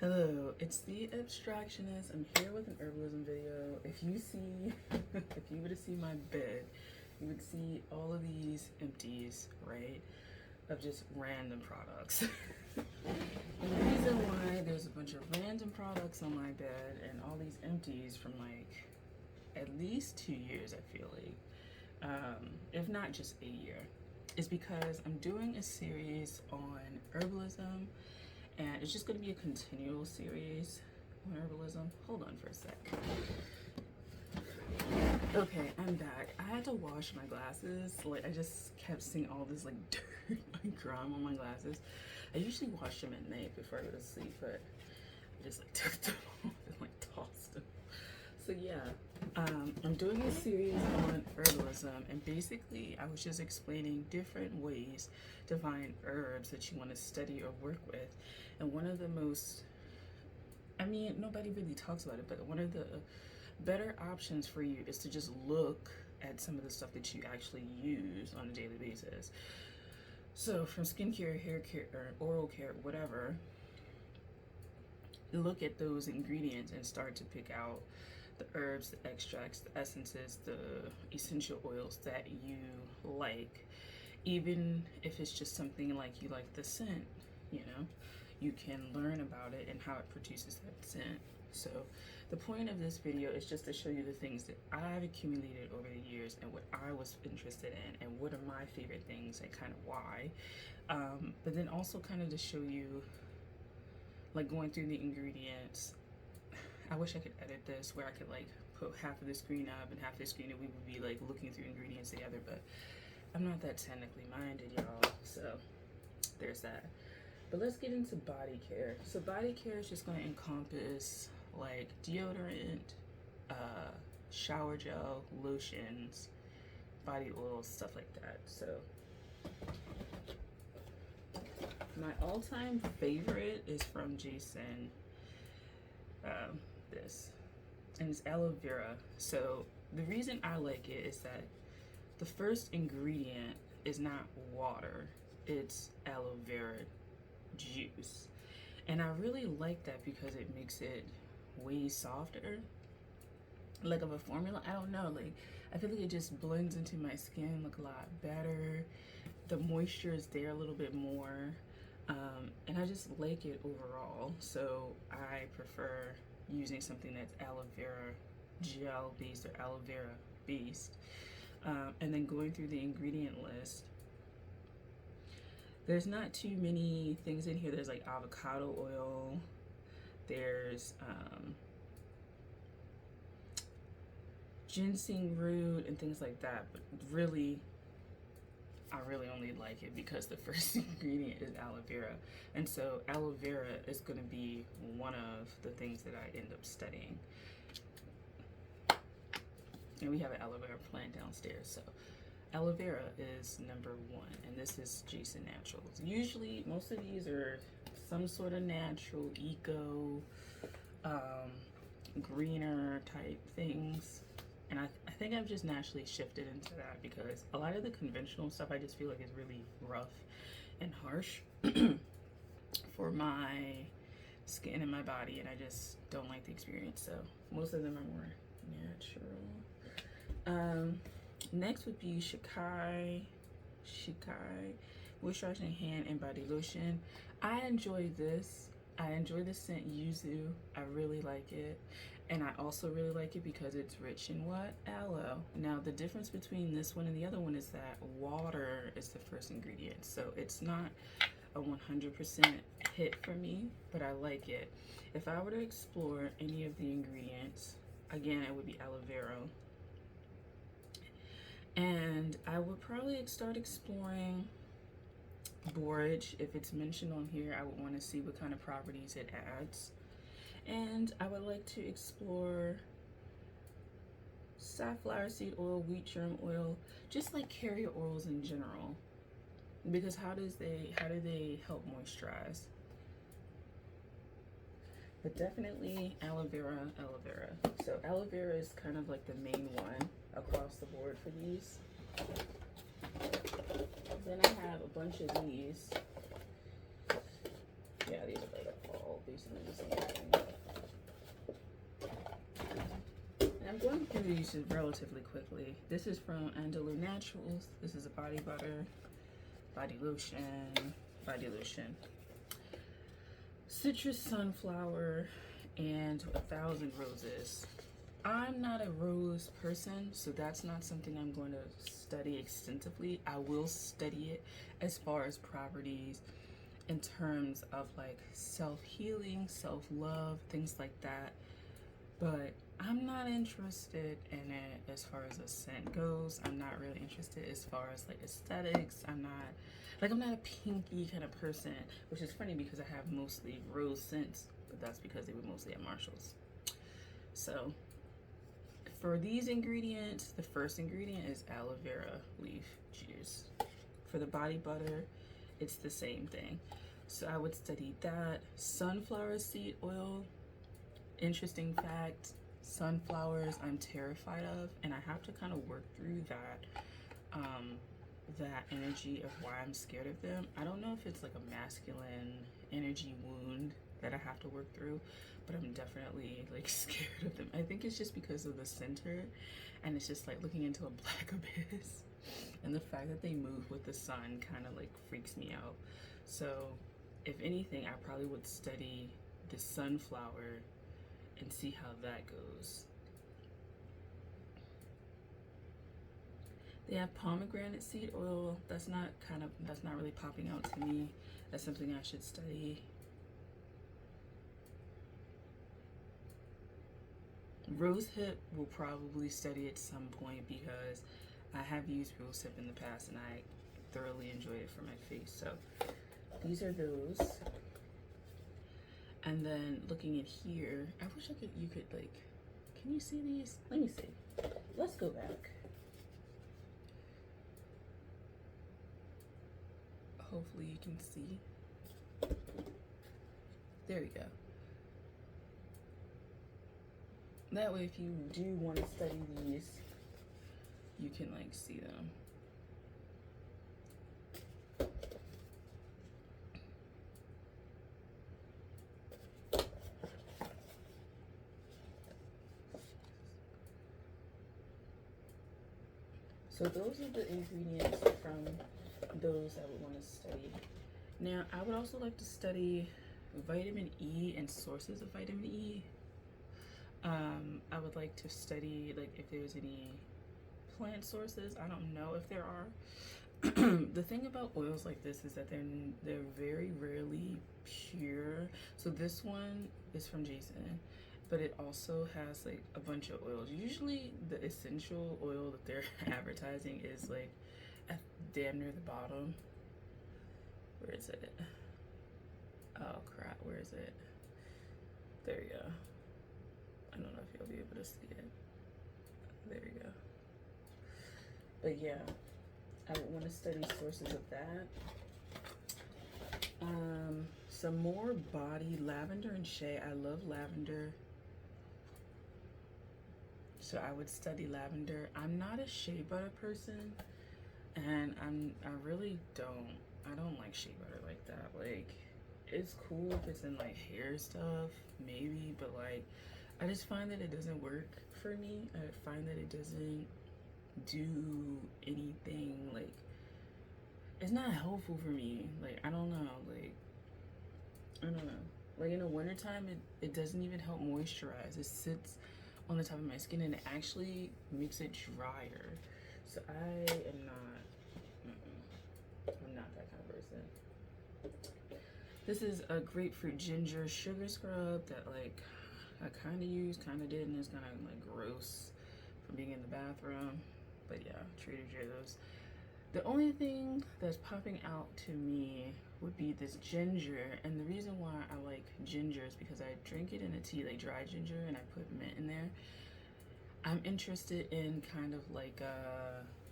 Hello, it's the Abstractionist. I'm here with an herbalism video. If you were to see my bed, you would see all of these empties, right? Of just random products. And the reason why there's a bunch of random products on my bed and all these empties from like at least 2 years, I feel like, if not just a year, is because I'm doing a series on herbalism. And it's just going to be a continual series on herbalism. Hold on for a sec. Okay, I'm back. I had to wash my glasses. Like, I just kept seeing all this like dirt and grime on my glasses. I usually wash them at night before I go to sleep, but I just like took them off and like tossed them. So yeah, I'm doing a series on herbalism, and basically I was just explaining different ways to find herbs that you want to study or work with. And one of the most, I mean, nobody really talks about it, but one of the better options for you is to just look at some of the stuff that you actually use on a daily basis. So from skincare, hair care, or oral care, whatever, look at those ingredients and start to pick out the herbs, the extracts, the essences, the essential oils that you like. Even if it's just something like you like the scent, you know, you can learn about it and how it produces that scent. So the point of this video is just to show you the things that I've accumulated over the years and what I was interested in and what are my favorite things and kind of why. But then also kind of to show you, like, going through the ingredients. I wish I could edit this where I could like put half of the screen up and half of the screen and we would be like looking through ingredients together, but I'm not that technically minded, y'all, so there's that. But let's get into body care. So body care is just going to encompass like deodorant, shower gel, lotions, body oils, stuff like that. So my all-time favorite is from Jason, this, and it's aloe vera. So the reason I like it is that the first ingredient is not water, it's aloe vera juice, and I really like that because it makes it way softer, like of a formula. I don't know, like I feel like it just blends into my skin like a lot better. The moisture is there a little bit more, and I just like it overall. So I prefer using something that's aloe vera gel based or aloe vera based. And then going through the ingredient list, there's not too many things in here. There's like avocado oil, there's ginseng root and things like that, but really I really only like it because the first ingredient is aloe vera, and so aloe vera is going to be one of the things that I end up studying. And we have an aloe vera plant downstairs, so aloe vera is number one, and this is Jason Naturals. Usually most of these are some sort of natural, eco, greener type things. And I think I've just naturally shifted into that because a lot of the conventional stuff I just feel like is really rough and harsh for my skin and my body, and I just don't like the experience. So most of them are more natural. Next would be Shikai moisturizing hand and body lotion. I enjoy this. I enjoy the scent yuzu. I really like it. And I also really like it because it's rich in what? Aloe. Now the difference between this one and the other one is that water is the first ingredient. So it's not a 100% hit for me, but I like it. If I were to explore any of the ingredients, again, it would be aloe vera. And I would probably start exploring borage. If it's mentioned on here, I would want to see what kind of properties it adds. And I would like to explore safflower seed oil, wheat germ oil, just like carrier oils in general. Because how do they help moisturize? But definitely aloe vera. So aloe vera is kind of like the main one across the board for these. Then I have a bunch of these. Yeah, these are like all basically the same. going through these relatively quickly. This is from Andalou Naturals. This is a body butter, body lotion, citrus sunflower, and 1,000 roses. I'm not a rose person, so that's not something I'm going to study extensively. I will study it as far as properties in terms of like self-healing, self-love, things like that. But I'm not interested in it as far as a scent goes. I'm not really interested as far as like aesthetics. I'm not a pinky kind of person, which is funny because I have mostly rose scents, but that's because they were mostly at Marshall's. So for these ingredients, the first ingredient is aloe vera leaf juice. For the body butter, it's the same thing. So I would study that. Sunflower seed oil, interesting fact, sunflowers I'm terrified of, and I have to kind of work through that energy of why I'm scared of them. I don't know if it's like a masculine energy wound that I have to work through, but I'm definitely like scared of them. I think it's just because of the center, and it's just like looking into a black abyss, and the fact that they move with the sun kind of like freaks me out. So if anything, I probably would study the sunflower and see how that goes. They have pomegranate seed oil. That's not really popping out to me. That's something I should study. Rosehip will probably study at some point because I have used rosehip in the past and I thoroughly enjoyed it for my face. So these are those. And then looking at here, I wish you could like, can you see these? Let me see. Let's go back. Hopefully you can see. There we go. That way if you do want to study these, you can like see them. So those are the ingredients from those I would want to study. Now, I would also like to study vitamin E and sources of vitamin E. I would like to study like if there's any plant sources. I don't know if there are. The thing about oils like this is that they're very rarely pure. So this one is from Jason, but it also has like a bunch of oils. Usually the essential oil that they're advertising is like at damn near the bottom. Where is it? Oh crap, where is it? There you go. I don't know if you'll be able to see it. There you go. But yeah, I would want to study sources of that. Some more body, lavender and shea. I love lavender. So I would study lavender. I'm not a shea butter person, and I really don't like shea butter like that. Like, it's cool if it's in like hair stuff, maybe, but like I just find that it doesn't work for me. I find that it doesn't do anything, like it's not helpful for me. Like I don't know. Like in the wintertime it doesn't even help moisturize. It sits on the top of my skin and it actually makes it drier. So I'm not that kind of person. This is a grapefruit ginger sugar scrub that like I kind of used, kind of did, and it's kind of like gross from being in the bathroom. But yeah, Trader Joe's. The only thing that's popping out to me would be this ginger, and the reason why I like ginger is because I drink it in a tea, like dry ginger, and I put mint in there. I'm interested in kind of like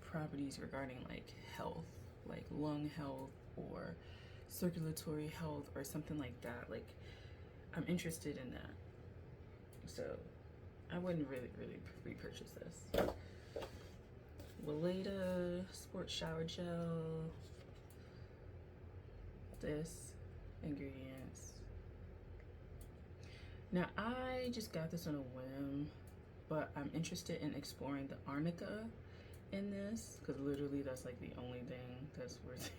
properties regarding like health, like lung health or circulatory health or something like that. Like I'm interested in that. So I wouldn't really repurchase this. Lolita Sport Shower Gel. This ingredients. Now I just got this on a whim. but I'm interested in exploring the arnica in this, because literally that's like the only thing that's worth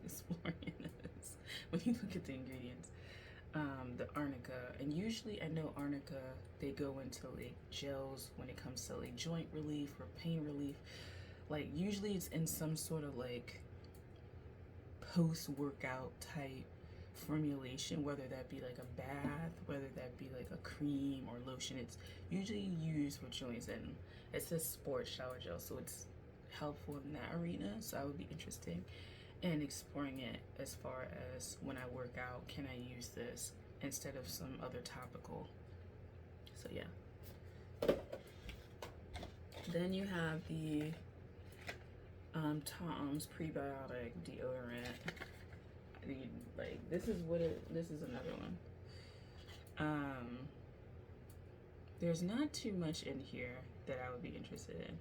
exploring in this when you look at the ingredients. The arnica, and usually I know arnica, they go into like gels when it comes to like joint relief or pain relief. Like usually it's in some sort of like post-workout type formulation, whether that be like a bath, whether that be like a cream or lotion. It's usually used for joints, and it says sports shower gel, so it's helpful in that arena. So I would be interested in exploring it as far as when I work out, can I use this instead of some other topical? So yeah. Then you have the Tom's Prebiotic Deodorant. Like this is another one. There's not too much in here that I would be interested in.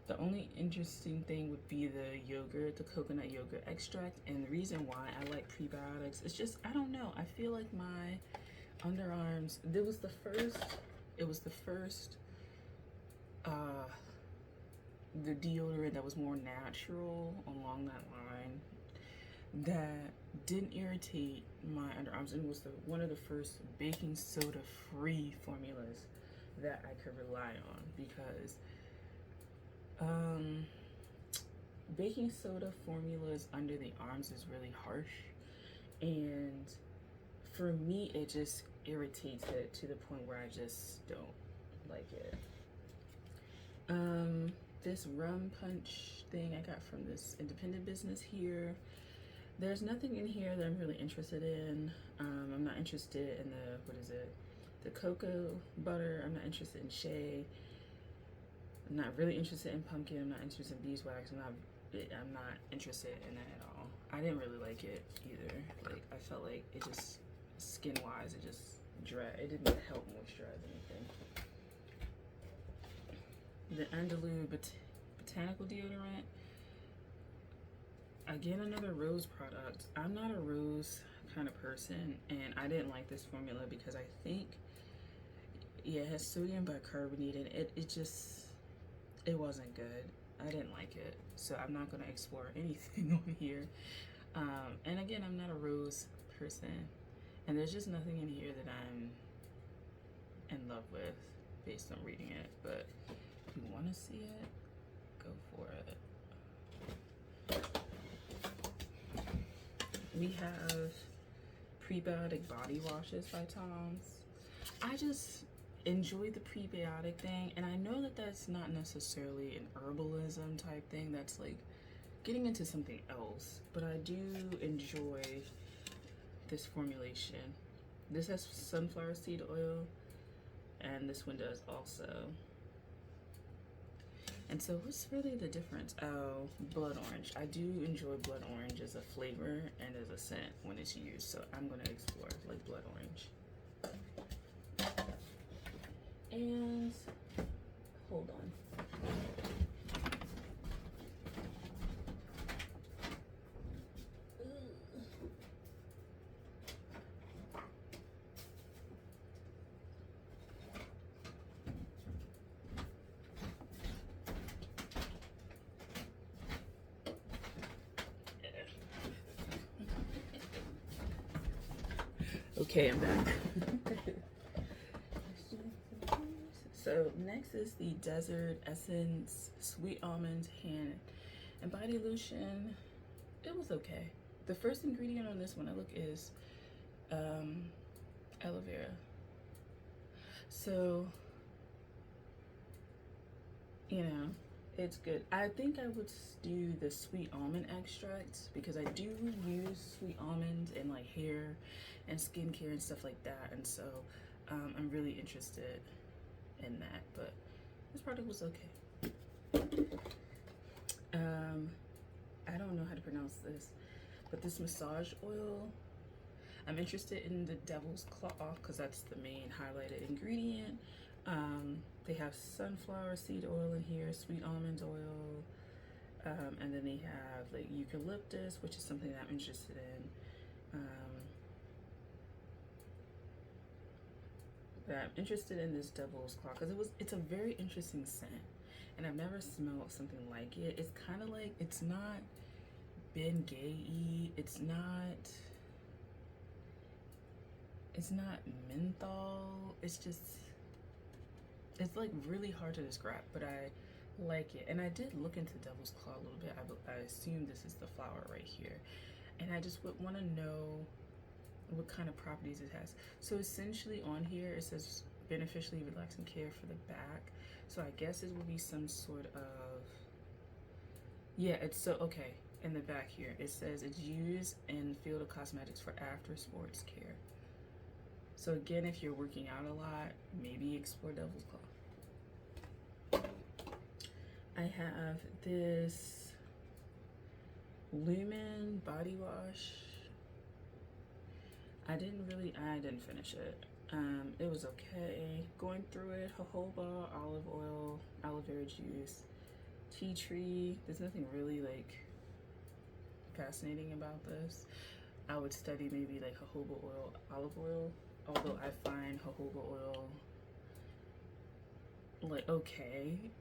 The only interesting thing would be the yogurt, the coconut yogurt extract, and the reason why I like prebiotics, it's just, I don't know, I feel like my underarms, it was the first the deodorant that was more natural along that line, that didn't irritate my underarms, and it was one of the first baking soda free formulas that I could rely on, because baking soda formulas under the arms is really harsh, and for me it just irritates it to the point where I just don't like it. This Rum Punch thing I got from this independent business here, there's nothing in here that I'm really interested in. I'm not interested in the cocoa butter. I'm not interested in shea. I'm not really interested in pumpkin. I'm not interested in beeswax. I'm not interested in that at all. I didn't really like it either. Like, I felt like it just, skin wise, it just it didn't help moisturize anything. The Andalou Botanical Deodorant, again another rose product. I'm not a rose kind of person, and I didn't like this formula because I think, yeah, it has sodium bicarbonate, and it wasn't good. I didn't like it, so I'm not going to explore anything on here. And again, I'm not a rose person, and there's just nothing in here that I'm in love with based on reading it. But if you want to see it, go for it. We have Prebiotic body washes by Tom's. I just enjoy the prebiotic thing, and I know that that's not necessarily an herbalism type thing, that's like getting into something else, but I do enjoy this formulation. This has sunflower seed oil, and this one does also. And so what's really the difference? Oh, blood orange. I do enjoy blood orange as a flavor and as a scent when it's used, so I'm going to explore like blood orange. And hold on. Okay, I'm back. So next is the Desert Essence Sweet Almond Hand and Body Lotion. It was okay. The first ingredient on this one I look is aloe vera. So, you know, it's good. I think I would do the sweet almond extract because I do use sweet almonds in like hair and skincare and stuff like that, and so I'm really interested in that. But this product was okay. I don't know how to pronounce this, but this massage oil, I'm interested in the Devil's Claw because that's the main highlighted ingredient. They have sunflower seed oil in here, sweet almond oil, and then they have like eucalyptus, which is something that I'm interested in. But I'm interested in this Devil's Claw because it's a very interesting scent, and I've never smelled something like it. It's kind of like, it's not Bengay-y, it's not menthol. It's it's like really hard to describe, but I like it. And I did look into Devil's Claw a little bit. I assume this is the flower right here, and I just would want to know what kind of properties it has. So essentially on here it says beneficially relaxing care for the back. So I guess it will be some sort of, yeah, it's so, okay, in the back here it says it's used in field of cosmetics for after sports care. So again, if you're working out a lot, maybe explore Devil's Claw. I have this Lumen body wash. I didn't finish it. It was okay. Going through it, jojoba, olive oil, aloe vera juice, tea tree. There's nothing really like fascinating about this. I would study maybe like jojoba oil, olive oil, although I find jojoba oil like okay.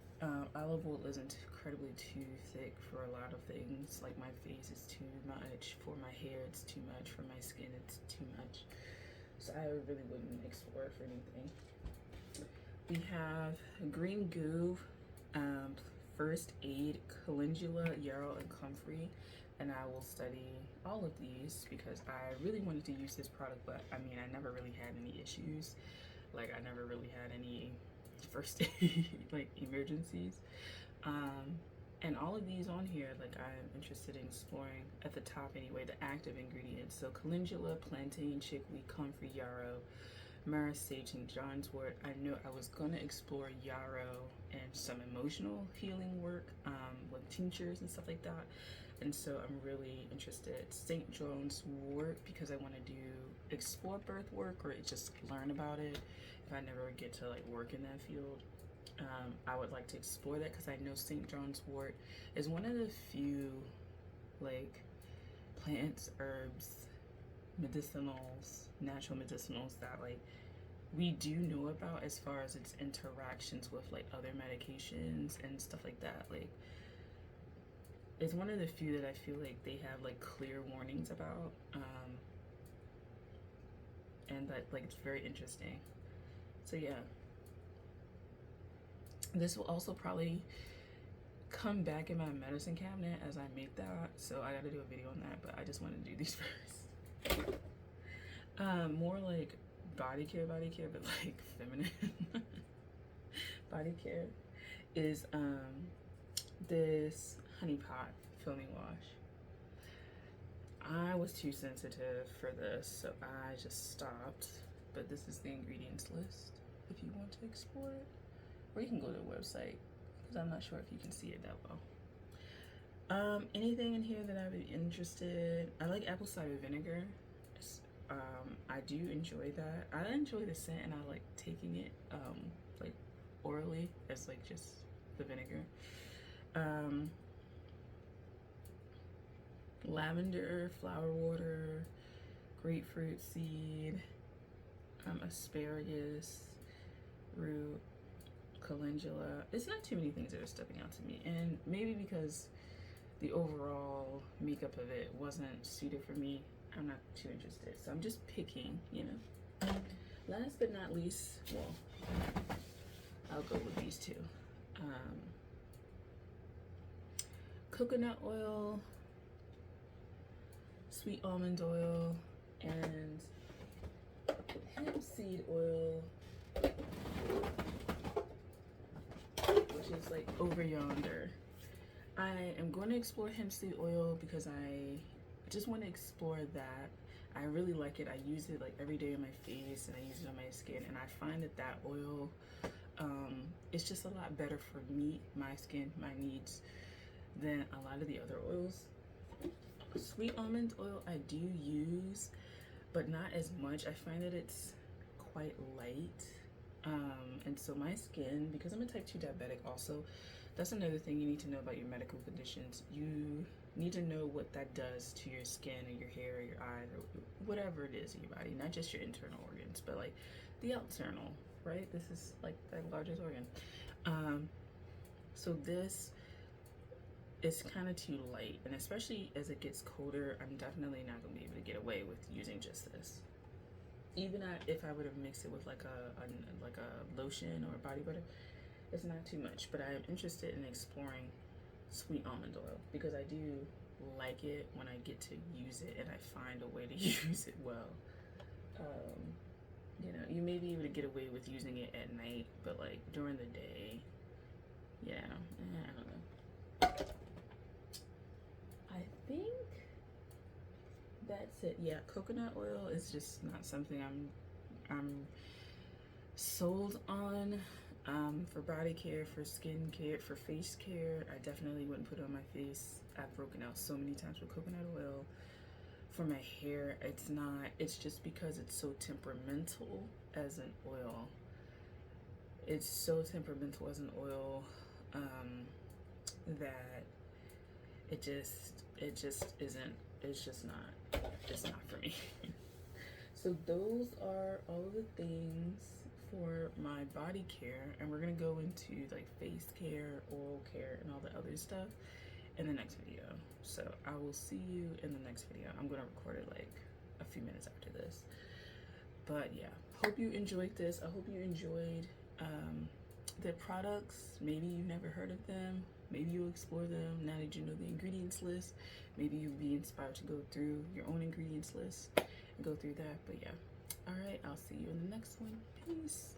Olive oil isn't incredibly too thick for a lot of things. Like my face is too much, for my hair it's too much, for my skin it's too much. So I really wouldn't explore it for anything. We have green goo, first aid, calendula, yarrow, and comfrey. And I will study all of these because I really wanted to use this product, but I mean, I never really had any issues. Like I never really had any first aid like emergencies. And all of these on here, like I'm interested in exploring at the top anyway, the active ingredients. So calendula, plantain, chickweed, comfrey, yarrow, myrrh, sage, and John's wort. I know I was gonna explore yarrow and some emotional healing work, with tinctures and stuff like that. And so I'm really interested. St. John's wort because I want to explore birth work or just learn about it. If I never get to like work in that field, I would like to explore that because I know St. John's wort is one of the few like plants, herbs, medicinals, natural medicinals that like we do know about as far as its interactions with like other medications and stuff like that. Like it's one of the few that I feel like they have like clear warnings about, and that like it's very interesting. So yeah, this will also probably come back in my medicine cabinet as I make that, so I gotta do a video on that, but I just want to do these first. More like body care, but like feminine body care is this honey pot foaming wash. I was too sensitive for this, so I just stopped, but this is the ingredients list if you want to explore it, or you can go to the website because I'm not sure if you can see it that well. Anything in here that I'd be interested, I like apple cider vinegar. I do enjoy that. I enjoy the scent and I like taking it like orally as like just the vinegar. Lavender, flower water, grapefruit seed, asparagus root, calendula. It's not too many things that are stepping out to me, and maybe because the overall makeup of it wasn't suited for me, I'm not too interested. So I'm just picking, you know. Last but not least, well, I'll go with these two. Coconut oil, sweet almond oil, and hemp seed oil, which is like over yonder. I am going to explore hemp seed oil because I just want to explore that. I really like it. I use it like every day on my face and I use it on my skin, and I find that that oil, it's just a lot better for me, my skin, my needs than a lot of the other oils. Sweet almond oil I do use, but not as much. I find that it's quite light, and so my skin, because I'm a type 2 diabetic also, that's another thing you need to know about your medical conditions. You need to know what that does to your skin or your hair or your eyes or whatever it is in your body, not just your internal organs. parts, but like the external, right? This is like the largest organ. So this is kind of too light, and especially as it gets colder, I'm definitely not gonna be able to get away with using just this. Even if I would have mixed it with like a lotion or a body butter, it's not too much. But I am interested in exploring sweet almond oil because I do like it when I get to use it and I find a way to use it well. You know, you may be able to get away with using it at night, but like during the day, yeah, I don't know. I think that's it. Yeah, coconut oil is just not something I'm sold on. For body care, for skin care, for face care, I definitely wouldn't put it on my face. I've broken out so many times with coconut oil. For my hair, it's just because it's so temperamental as an oil. It's so temperamental as an oil that it just isn't, it's not for me. So those are all of the things for my body care, and we're gonna go into like face care, oral care, and all the other stuff in the next video. So I will see you in the next video. I'm gonna record it like a few minutes after this. But yeah, hope you enjoyed this. I hope you enjoyed the products. Maybe you've never heard of them. Maybe you'll explore them now that you know the ingredients list. Maybe you'll be inspired to go through your own ingredients list and go through that. But yeah, all right, I'll see you in the next one. Peace.